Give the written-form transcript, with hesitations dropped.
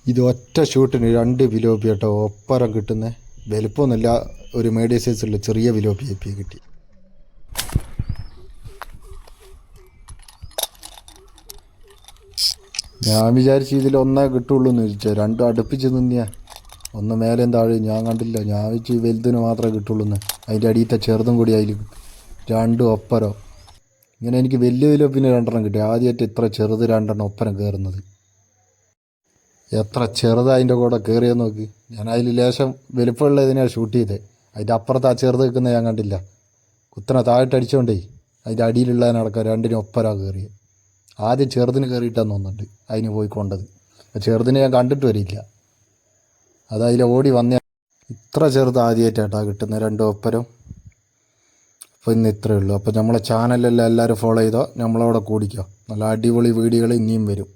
ഇത് ഒറ്റ ഷൂട്ടിന് 2 വിലോപ്പി കേട്ടോ, ഒപ്പരം കിട്ടുന്ന വലുപ്പമൊന്നുമില്ല, ഒരു മീഡിയം സൈസുള്ള ചെറിയ വിലോപ്പി കിട്ടി. ഞാൻ വിചാരിച്ചു ഇതിൽ ഒന്നേ കിട്ടുള്ളൂ എന്ന് ചോദിച്ചാൽ, 2 അടുപ്പിച്ച് നിന്നിയാ, ഒന്ന് മേലേം താഴെ ഞാൻ കണ്ടില്ല. ഞാൻ വെച്ച് വലുതിന് മാത്രമേ കിട്ടുള്ളൂ എന്ന്. അതിൻ്റെ അടിയത്തെ ചെറുതും കൂടി അതിൽ 2 ഒപ്പരം. ഇങ്ങനെ എനിക്ക് വലിയ വിലോപ്പിന് 2 കിട്ടി. ആദ്യമായിട്ട് ഇത്ര ചെറുത് 2 ഒപ്പരം കയറുന്നത്. എത്ര ചെറുത് അതിൻ്റെ കൂടെ കയറിയെന്ന് നോക്കി. ഞാൻ അതിൽ ലേശം വലുപ്പമുള്ള ഇതിനെയാണ് ഷൂട്ട് ചെയ്തത്. അതിൻ്റെ അപ്പുറത്ത് ആ ചെറുത് നിൽക്കുന്നത് ഞാൻ കണ്ടില്ല. കുത്തനെ താഴോട്ടടിച്ചോണ്ടേ അതിൻ്റെ അടിയിലുള്ളതിനടക്കം 2 ഒപ്പരാ കയറിയത്. ആദ്യം ചെറുതിന് കയറിയിട്ടാന്ന് തോന്നുന്നുണ്ട് അതിന് പോയി കൊണ്ടത്. ചെറുതിനെ ഞാൻ കണ്ടിട്ട് വരില്ല, അത് അതിൽ ഓടി വന്ന. ഇത്ര ചെറുത് ആദ്യമായിട്ടാണ് കിട്ടുന്നത് 2 ഒപ്പരം. അപ്പോൾ ഇന്ന് ഇത്രയേ ഉള്ളൂ. അപ്പോൾ നമ്മളെ ചാനലെല്ലാം എല്ലാവരും ഫോളോ ചെയ്തോ, നമ്മളവിടെ കൂടിക്കോ. നല്ല അടിപൊളി വീഡിയോകൾ ഇനിയും വരും.